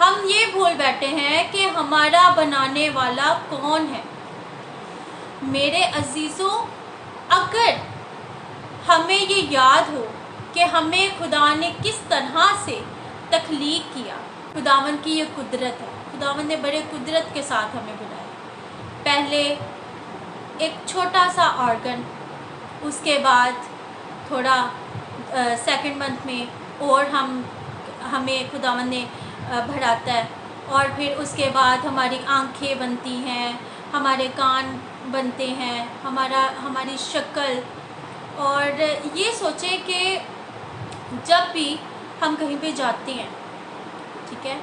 ہم یہ بھول بیٹھے ہیں کہ ہمارا بنانے والا کون ہے۔ میرے عزیزوں، اگر ہمیں یہ یاد ہو کہ ہمیں خدا نے کس طرح سے تخلیق کیا، خداوند کی یہ قدرت ہے، خداوند نے بڑے قدرت کے ساتھ ہمیں بنایا۔ پہلے ایک چھوٹا سا آرگن، اس کے بعد تھوڑا سیکنڈ منتھ میں اور ہمیں خداوند نے بڑھاتا ہے، اور پھر اس کے بعد ہماری آنکھیں بنتی ہیں، ہمارے کان بنتے ہیں، ہماری شکل۔ اور یہ سوچیں کہ جب بھی ہم کہیں پہ جاتے ہیں، ٹھیک ہے،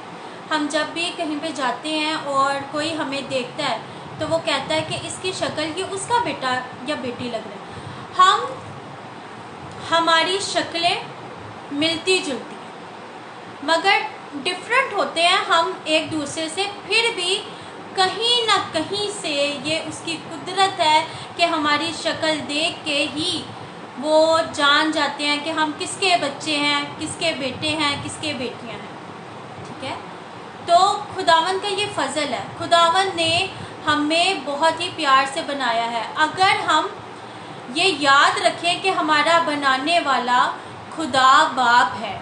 ہم جب بھی کہیں پہ جاتے ہیں اور کوئی ہمیں دیکھتا ہے تو وہ کہتا ہے کہ اس کی شکل یہ اس کا بیٹا یا بیٹی لگ رہا ہے۔ ہماری شکلیں ملتی جلتی ہیں مگر ڈفرینٹ ہوتے ہیں ہم ایک دوسرے سے، پھر بھی کہیں نہ کہیں سے یہ اس کی قدرت ہے کہ ہماری شکل دیکھ کے ہی وہ جان جاتے ہیں کہ ہم کس کے بچے ہیں، کس کے بیٹے ہیں، کس کے بیٹیاں ہیں، ٹھیک ہے۔ تو خداوند کا یہ فضل ہے، خداوند نے ہمیں بہت ہی پیار سے بنایا ہے۔ اگر ہم یہ یاد رکھیں کہ ہمارا بنانے والا خدا باپ ہے،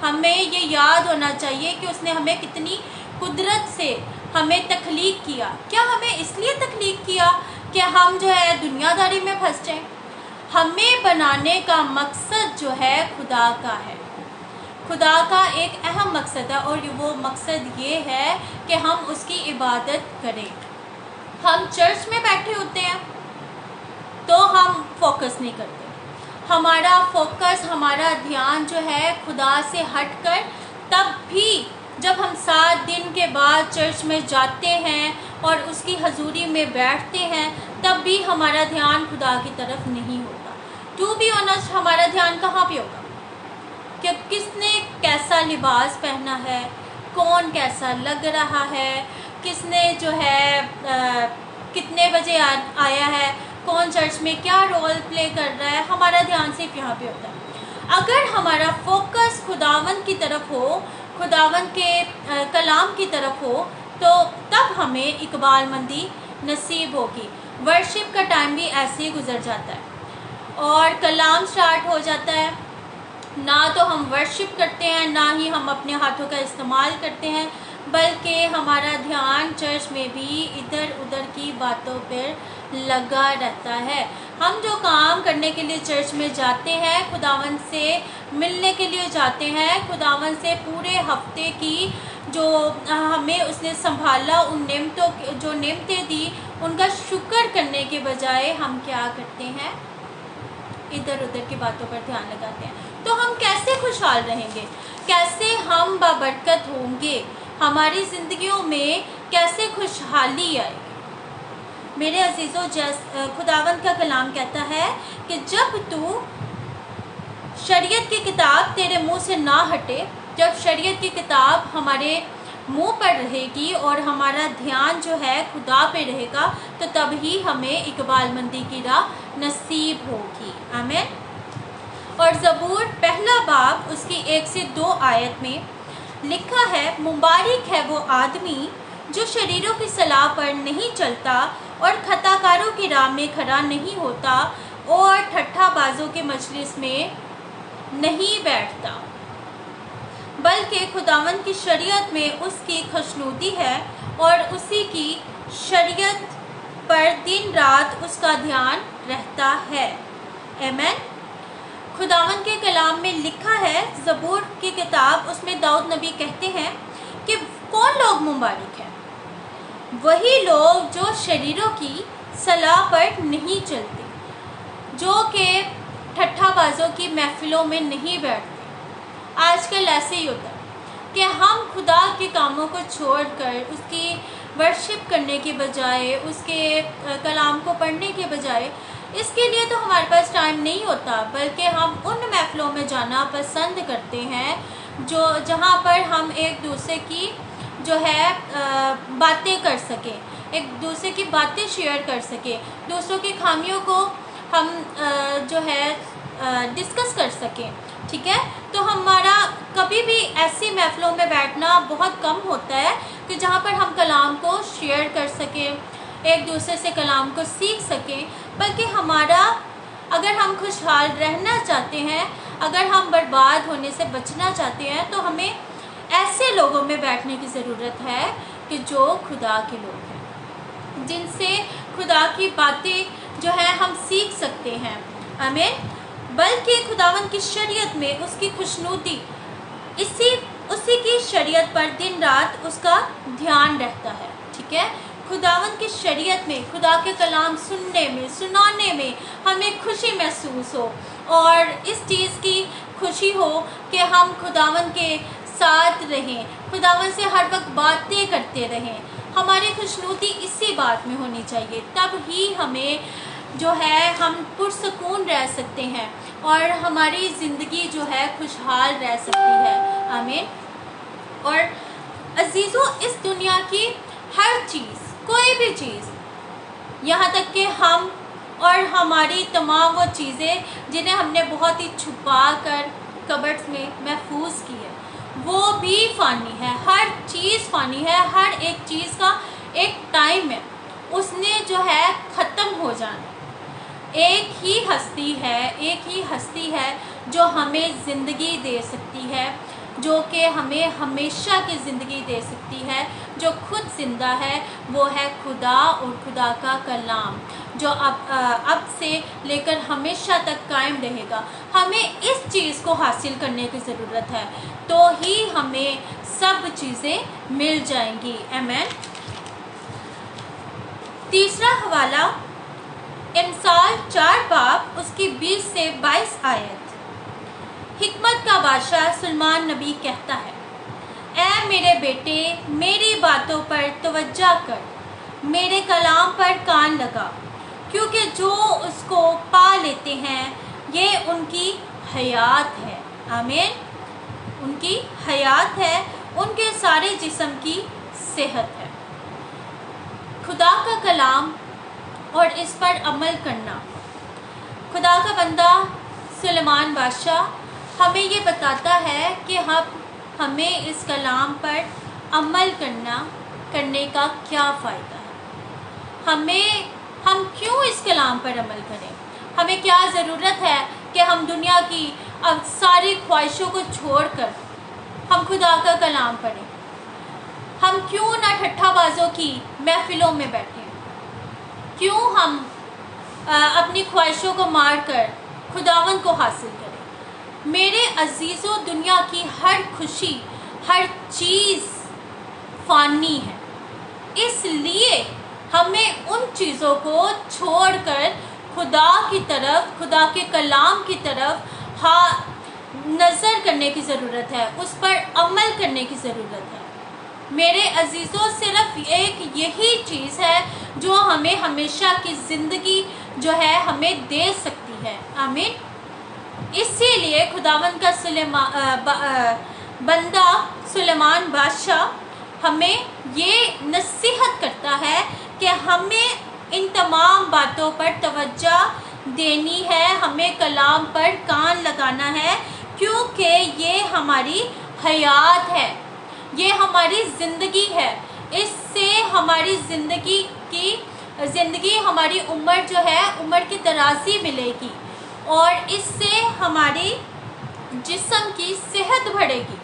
ہمیں یہ یاد ہونا چاہیے کہ اس نے ہمیں کتنی قدرت سے ہمیں تخلیق کیا۔ کیا ہمیں اس لیے تخلیق کیا کہ ہم جو ہے دنیا داری میں پھنس جائیں؟ ہمیں بنانے کا مقصد جو ہے خدا کا ہے، خدا کا ایک اہم مقصد ہے، اور وہ مقصد یہ ہے کہ ہم اس کی عبادت کریں۔ ہم چرچ میں بیٹھے ہوتے ہیں تو ہم فوکس نہیں کرتے، ہمارا فوکس، ہمارا دھیان جو ہے خدا سے ہٹ کر تب بھی جب ہم 7 دن کے بعد چرچ میں جاتے ہیں اور اس کی حضوری میں بیٹھتے ہیں، تب بھی ہمارا دھیان خدا کی طرف نہیں ہوتا۔ ٹو بی آنسٹ، ہمارا دھیان کہاں پہ ہوگا؟ کہ کس نے کیسا لباس پہنا ہے، کون کیسا لگ رہا ہے، کس نے جو ہے کتنے بجے آیا ہے، کون چرچ میں کیا رول پلے کر رہا ہے، ہمارا دھیان صرف یہاں پہ ہوتا ہے۔ اگر ہمارا فوکس خداوند کی طرف ہو، خداوند کے کلام کی طرف ہو، تو تب ہمیں اقبال مندی نصیب ہوگی۔ ورشپ کا ٹائم بھی ایسے ہی گزر جاتا ہے اور کلام سٹارٹ ہو جاتا ہے، نہ تو ہم ورشپ کرتے ہیں، نہ ہی ہم اپنے ہاتھوں کا استعمال کرتے ہیں، بلکہ ہمارا دھیان چرچ میں بھی ادھر ادھر کی باتوں پر لگا رہتا ہے۔ ہم جو کام کرنے کے لیے چرچ میں جاتے ہیں، خداوند سے ملنے کے لیے جاتے ہیں، خداوند سے پورے ہفتے کی جو ہمیں اس نے سنبھالا، ان نعمتوں جو نعمتیں دی، ان کا شکر کرنے کے بجائے ہم کیا کرتے ہیں؟ ادھر ادھر کی باتوں پر دھیان لگاتے ہیں۔ تو ہم کیسے خوشحال رہیں گے؟ کیسے ہم بابرکت ہوں گے؟ ہماری زندگیوں میں کیسے خوشحالی آئے گی؟ میرے عزیزوں، خداوند کا کلام کہتا ہے کہ جب تو شریعت کی کتاب تیرے منہ سے نہ ہٹے، جب شریعت کی کتاب ہمارے منہ پر رہے گی اور ہمارا دھیان جو ہے خدا پہ رہے گا، تو تب ہی ہمیں اقبال مندی کی راہ نصیب ہوگی۔ آمین۔ اور زبور 1 باب اس کی 1 سے 2 آیت میں لکھا ہے، مبارک ہے وہ آدمی جو شریروں کی صلاح پر نہیں چلتا اور خطا کاروں کی راہ میں کھڑا نہیں ہوتا اور ٹھٹھا بازوں کے مجلس میں نہیں بیٹھتا، بلکہ خداوند کی شریعت میں اس کی خوشنودی ہے اور اسی کی شریعت پر دن رات اس کا دھیان رہتا ہے۔ آمین۔ خداوند کے کلام میں لکھا ہے، زبور کی کتاب، اس میں داؤد نبی کہتے ہیں کہ کون لوگ مبارک ہیں؟ وہی لوگ جو شریروں کی صلاح پر نہیں چلتے، جو کہ ٹھٹھا بازوں کی محفلوں میں نہیں بیٹھتے۔ آج کل ایسے ہی ہوتا ہے کہ ہم خدا کے کاموں کو چھوڑ کر اس کی ورشپ کرنے کے بجائے، اس کے کلام کو پڑھنے کے بجائے، اس کے لیے تو ہمارے پاس ٹائم نہیں ہوتا، بلکہ ہم ان محفلوں میں جانا پسند کرتے ہیں جہاں پر ہم ایک دوسرے کی جو ہے باتیں کر سکیں، ایک دوسرے کی باتیں شیئر کر سکیں، دوسروں کی خامیوں کو ہم جو ہے ڈسکس کر سکیں، ٹھیک ہے۔ تو ہمارا کبھی بھی ایسی محفلوں میں بیٹھنا بہت کم ہوتا ہے کہ جہاں پر ہم کلام کو شیئر کر سکیں، ایک دوسرے سے کلام کو سیکھ سکیں، بلکہ اگر ہم خوشحال رہنا چاہتے ہیں، اگر ہم برباد ہونے سے بچنا چاہتے ہیں، تو ہمیں ایسے لوگوں میں بیٹھنے کی ضرورت ہے کہ جو خدا کے لوگ ہیں، جن سے خدا کی باتیں جو ہیں ہم سیکھ سکتے ہیں. آمین. بلکہ خداوند کی شریعت میں اس کی خوشنودی، اسی کی شریعت پر دن رات اس کا دھیان رہتا ہے. ٹھیک ہے، خداوند کی شریعت میں، خدا کے کلام سننے میں، سنانے میں ہمیں خوشی محسوس ہو، اور اس چیز کی خوشی ہو کہ ہم خداوند کے ساتھ رہیں، خداوند سے ہر وقت باتیں کرتے رہیں. ہماری خوشنودی اسی بات میں ہونی چاہیے، تب ہی ہمیں جو ہے ہم پرسکون رہ سکتے ہیں اور ہماری زندگی جو ہے خوشحال رہ سکتی ہے. آمین. اور عزیزوں، اس دنیا کی ہر چیز، کوئی بھی چیز، یہاں تک کہ ہم اور ہماری تمام وہ چیزیں جنہیں ہم نے بہت ہی چھپا کر کبرڈز میں محفوظ کی ہے، وہ بھی فانی ہے. ہر چیز فانی ہے، ہر ایک چیز کا ایک ٹائم ہے، اس نے جو ہے ختم ہو جانا. ایک ہی ہستی ہے جو ہمیں زندگی دے سکتی ہے، جو کہ ہمیں ہمیشہ کی زندگی دے سکتی ہے، جو خود زندہ ہے. وہ ہے خدا اور خدا کا کلام، جو اب سے لے کر ہمیشہ تک قائم رہے گا. ہمیں اس چیز کو حاصل کرنے کی ضرورت ہے، تو ہی ہمیں سب چیزیں مل جائیں گی. آمین. تیسرا حوالہ امثال 4 باب اس کی 20 سے 22 آیت. حکمت کا بادشاہ سلیمان نبی کہتا ہے، اے میرے بیٹے، میری باتوں پر توجہ کر، میرے کلام پر کان لگا، کیونکہ جو اس کو پا لیتے ہیں یہ ان کی حیات ہے. آمین. ان کی حیات ہے، ان کے سارے جسم کی صحت ہے. خدا کا کلام اور اس پر عمل کرنا. خدا کا بندہ سلیمان بادشاہ ہمیں یہ بتاتا ہے کہ ہمیں اس کلام پر عمل کرنے کا کیا فائدہ ہے. ہم کیوں اس کلام پر عمل کریں؟ ہمیں کیا ضرورت ہے کہ ہم دنیا کی اب ساری خواہشوں کو چھوڑ کر ہم خدا کا کلام پڑھیں؟ ہم کیوں نہ ٹھٹھا بازوں کی محفلوں میں بیٹھیں؟ کیوں ہم اپنی خواہشوں کو مار کر خداوند کو حاصل کریں؟ میرے عزیزوں، دنیا کی ہر خوشی، ہر چیز فانی ہے، اس لیے ہمیں ان چیزوں کو چھوڑ کر خدا کی طرف، خدا کے کلام کی طرف نظر کرنے کی ضرورت ہے، اس پر عمل کرنے کی ضرورت ہے. میرے عزیزوں، صرف ایک یہی چیز ہے جو ہمیں ہمیشہ کی زندگی جو ہے ہمیں دے سکتی ہے. آمین. اسی لیے خداوند کا بندہ سلیمان بادشاہ ہمیں یہ نصیحت کرتا ہے کہ ہمیں ان تمام باتوں پر توجہ دینی ہے، ہمیں کلام پر کان لگانا ہے، کیونکہ یہ ہماری حیات ہے، یہ ہماری زندگی ہے. اس سے ہماری زندگی ہماری عمر جو ہے، عمر کی درازی ملے گی، اور اس سے ہماری جسم کی صحت بڑھے گی،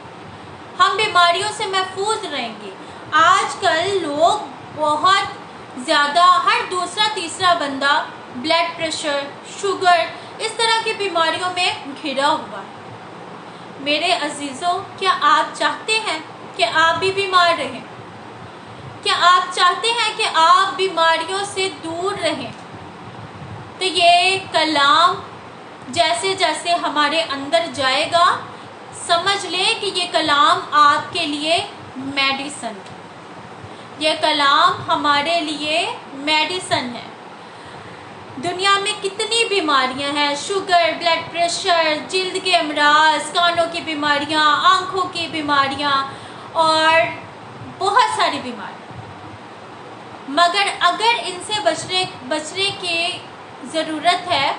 ہم بیماریوں سے محفوظ رہیں گے. آج کل لوگ بہت زیادہ، ہر دوسرا تیسرا بندہ بلڈ پریشر، شوگر، اس طرح کی بیماریوں میں گھرا ہوا ہے. میرے عزیزوں، کیا آپ چاہتے ہیں کہ آپ بھی بیمار رہیں؟ کیا آپ چاہتے ہیں کہ آپ بیماریوں سے دور رہیں؟ تو یہ کلام جیسے جیسے ہمارے اندر جائے گا، سمجھ لیں کہ یہ کلام آپ کے لیے میڈیسن ہے. یہ کلام ہمارے لیے میڈیسن ہے. دنیا میں کتنی بیماریاں ہیں، شوگر، بلڈ پریشر، جلد کے امراض، کانوں کی بیماریاں، آنکھوں کی بیماریاں اور بہت ساری بیماریاں. مگر اگر ان سے بچنے کی ضرورت ہے،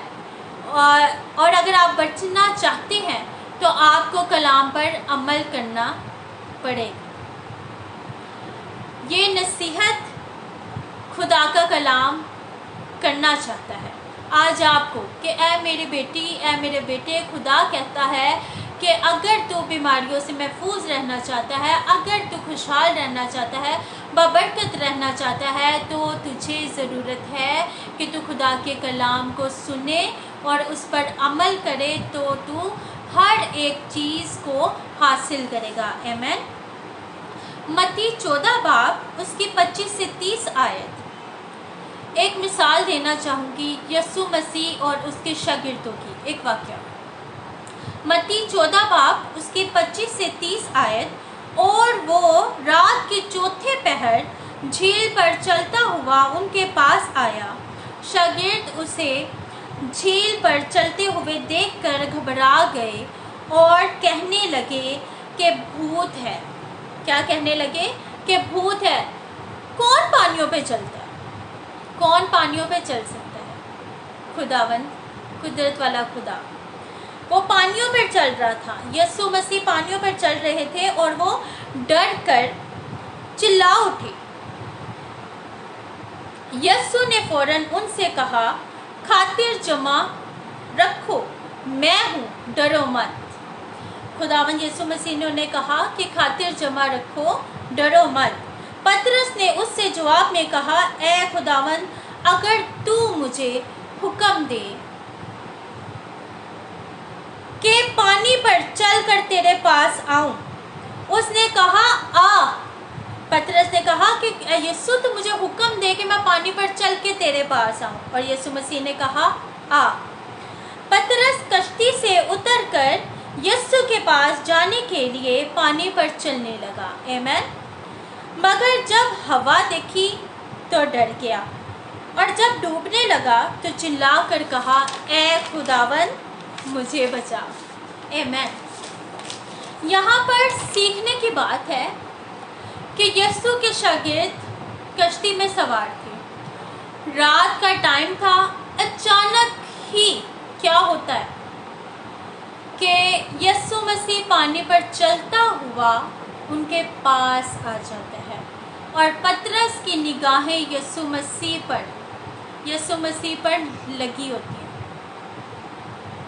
اور اگر آپ بچنا چاہتے ہیں تو آپ کو کلام پر عمل کرنا پڑے گا۔ یہ نصیحت خدا کا کلام کرنا چاہتا ہے آج آپ کو کہ اے میری بیٹی، اے میرے بیٹے، خدا کہتا ہے کہ اگر تو بیماریوں سے محفوظ رہنا چاہتا ہے، اگر تو خوشحال رہنا چاہتا ہے، بابرکت رہنا چاہتا ہے، تو تجھے ضرورت ہے کہ تو خدا کے کلام کو سنے اور اس پر عمل کرے، تو ہر ایک چیز کو حاصل کرے گا۔ آمین۔ متی 14 باب اس کی 25 سے 30 آیت۔ ایک مثال دینا چاہوں گی یسوع مسیح اور اس کے شاگردوں کی، ایک واقعہ۔ متی 14 باب اس کی 25 سے 30 آیت۔ اور وہ رات کے چوتھے پہر جھیل پر چلتا ہوا ان کے پاس آیا۔ شاگرد اسے جھیل پر چلتے ہوئے دیکھ کر گھبرا گئے اور کہنے لگے کہ بھوت ہے۔ کیا کہنے لگے؟ کہ بھوت ہے۔ کون پانیوں پہ چلتا ہے؟ کون پانیوں پہ چل سکتا ہے؟ خداوند، قدرت والا خدا۔ وہ پانیوں پر چل رہا تھا، یسوع مسیح پانیوں پر چل رہے تھے اور وہ ڈر کر چلا اٹھے۔ یسوع نے فوراً ان سے کہا، خاطر جمع رکھو، میں ہوں، ڈرو مت۔ خداوند یسوع مسیح نے انہیں کہا کہ خاطر جمع رکھو، ڈرو مت۔ پطرس نے اس سے جواب میں کہا، اے خداوند، اگر تو مجھے حکم دے کہ پانی پر چل کر تیرے پاس آؤں۔ اس نے کہا، آ۔ پطرس نے کہا کہ اے یسوع، تو مجھے حکم دے کہ میں پانی پر چل کے تیرے پاس آؤں۔ اور یسوع مسیح نے کہا، آ۔ پطرس کشتی سے اتر کر یسوع کے پاس جانے کے لیے پانی پر چلنے لگا۔ آمین۔ مگر جب ہوا دیکھی تو ڈر گیا، اور جب ڈوبنے لگا تو چلا کر کہا، اے خداوند، مجھے بچا۔ آمین۔ یہاں پر سیکھنے کی بات ہے کہ یسوع کے شاگرد کشتی میں سوار تھے، رات کا ٹائم تھا، اچانک ہی کیا ہوتا ہے کہ یسوع مسیح پانی پر چلتا ہوا ان کے پاس آ جاتا ہے، اور پطرس کی نگاہیں یسوع مسیح پر لگی ہوتی ہیں،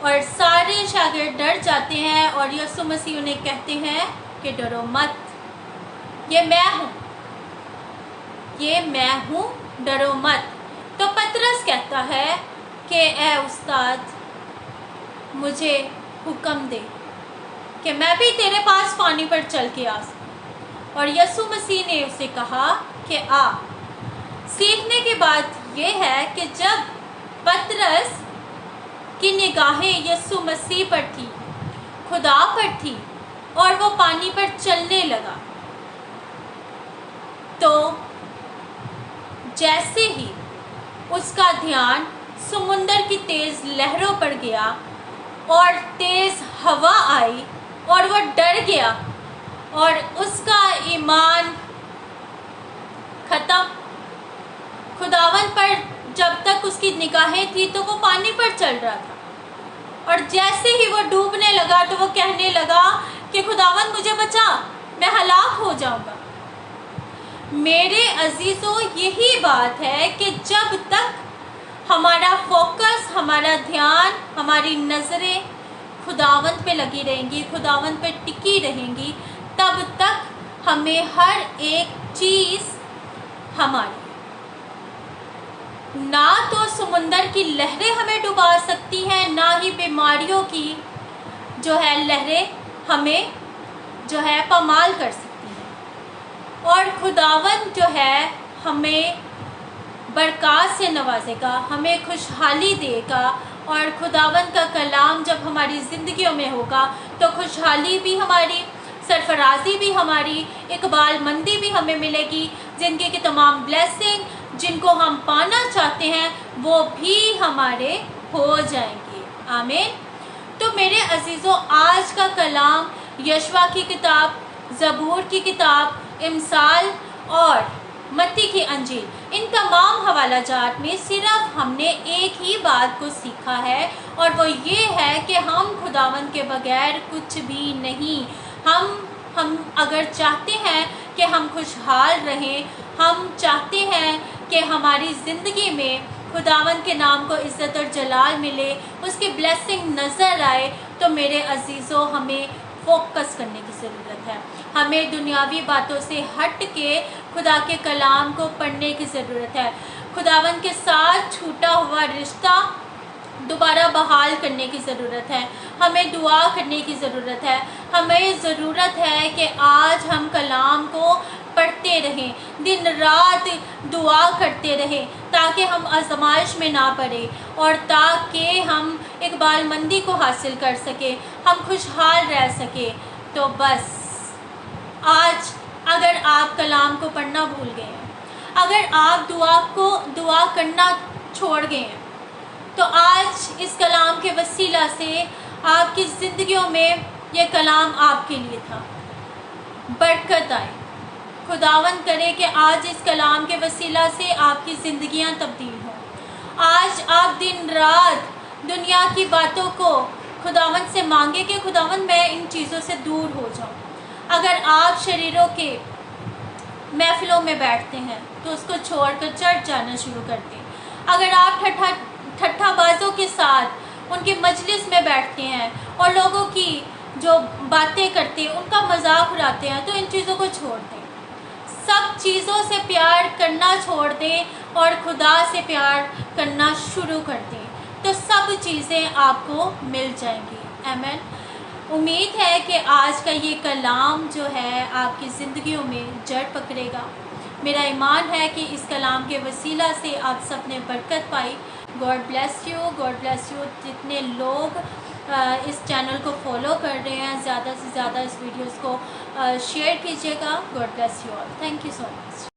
اور سارے شاگرد ڈر جاتے ہیں، اور یسوع مسیح انہیں کہتے ہیں کہ ڈرو مت، یہ میں ہوں، ڈرو مت۔ تو پطرس کہتا ہے کہ اے استاد، مجھے حکم دے کہ میں بھی تیرے پاس پانی پر چل کے آ سکوں۔ اور یسوع مسیح نے اسے کہا کہ آ۔ سیکھنے کی بات یہ ہے کہ جب پطرس کی نگاہیں یسوع مسیح پر تھی، خدا پر تھی، اور وہ پانی پر چلنے لگا، تو جیسے ہی اس کا دھیان سمندر کی تیز لہروں پر گیا اور تیز ہوا آئی اور وہ ڈر گیا، اور اس کا ایمان ختم۔ خداوند پر جب تک اس کی نگاہیں تھی تو وہ پانی پر چل رہا تھا، اور جیسے ہی وہ ڈوبنے لگا تو وہ کہنے لگا کہ خداوند مجھے بچا، میں ہلاک ہو جاؤں گا۔ میرے عزیزو، یہی بات ہے کہ جب تک ہمارا فوکس، ہمارا دھیان، ہماری نظریں خداوند پہ لگی رہیں گی، خداوند پہ ٹکی رہیں گی، تب تک ہمیں ہر ایک چیز ہماری، نہ تو سمندر کی لہریں ہمیں ڈبا سکتی ہیں، نہ ہی بیماریوں کی لہریں ہمیں پامال کر سکتی ہیں، اور خداوند ہمیں برکات سے نوازے گا، ہمیں خوشحالی دے گا، اور خداوند کا کلام جب ہماری زندگیوں میں ہوگا تو خوشحالی بھی ہماری، سرفرازی بھی ہماری، اقبال مندی بھی ہمیں ملے گی، زندگی کی تمام بلیسنگ جن کو ہم پانا چاہتے ہیں وہ بھی ہمارے ہو جائیں گے۔ آمین۔ تو میرے عزیزوں، آج کا کلام یشوع کی کتاب، زبور کی کتاب، امثال اور متی کی انجیل، ان تمام حوالہ جات میں صرف ہم نے ایک ہی بات کو سیکھا ہے، اور وہ یہ ہے کہ ہم خداوند کے بغیر کچھ بھی نہیں۔ ہم اگر چاہتے ہیں کہ ہم خوشحال رہیں، ہم چاہتے ہیں کہ ہماری زندگی میں خداوند کے نام کو عزت اور جلال ملے، اس کی بلیسنگ نظر آئے، تو میرے عزیزوں ہمیں فوکس کرنے کی ضرورت ہے۔ ہمیں دنیاوی باتوں سے ہٹ کے خدا کے کلام کو پڑھنے کی ضرورت ہے۔ خداوند کے ساتھ چھوٹا ہوا رشتہ دوبارہ بحال کرنے کی ضرورت ہے۔ ہمیں دعا کرنے کی ضرورت ہے۔ ہمیں ضرورت ہے کہ آج ہم کلام کو پڑھتے رہیں، دن رات دعا کرتے رہیں، تاکہ ہم آزمائش میں نہ پڑیں، اور تاکہ ہم اقبال مندی کو حاصل کر سکیں، ہم خوشحال رہ سکیں۔ تو بس آج اگر آپ کلام کو پڑھنا بھول گئے ہیں، اگر آپ دعا کرنا چھوڑ گئے ہیں، تو آج اس کلام کے وسیلہ سے آپ کی زندگیوں میں یہ کلام آپ کے لیے تھا، برکت آئے۔ خداوند کرے کہ آج اس کلام کے وسیلہ سے آپ کی زندگیاں تبدیل ہوں۔ آج آپ دن رات دنیا کی باتوں کو خداوند سے مانگے کہ خداوند میں ان چیزوں سے دور ہو جاؤں۔ اگر آپ شریروں کے محفلوں میں بیٹھتے ہیں تو اس کو چھوڑ کر چرچ جانا شروع کر دیں۔ اگر آپ ٹھٹھا بازوں کے ساتھ ان کی مجلس میں بیٹھتے ہیں اور لوگوں کی جو باتیں کرتے ہیں ان کا مذاق اڑاتے ہیں، تو ان چیزوں کو چھوڑ دیں۔ سب چیزوں سے پیار کرنا چھوڑ دیں اور خدا سے پیار کرنا شروع کر دیں، تو سب چیزیں آپ کو مل جائیں گی۔ آمین۔ امید ہے کہ آج کا یہ کلام جو ہے آپ کی زندگیوں میں جڑ پکڑے گا۔ میرا ایمان ہے کہ اس کلام کے وسیلہ سے آپ سب نے برکت پائی۔ God bless you, God bless you. جتنے لوگ اس چینل کو فالو کر رہے ہیں، زیادہ سے زیادہ اس ویڈیوز کو شیئر کیجیے گا۔ God bless you all. Thank you so much.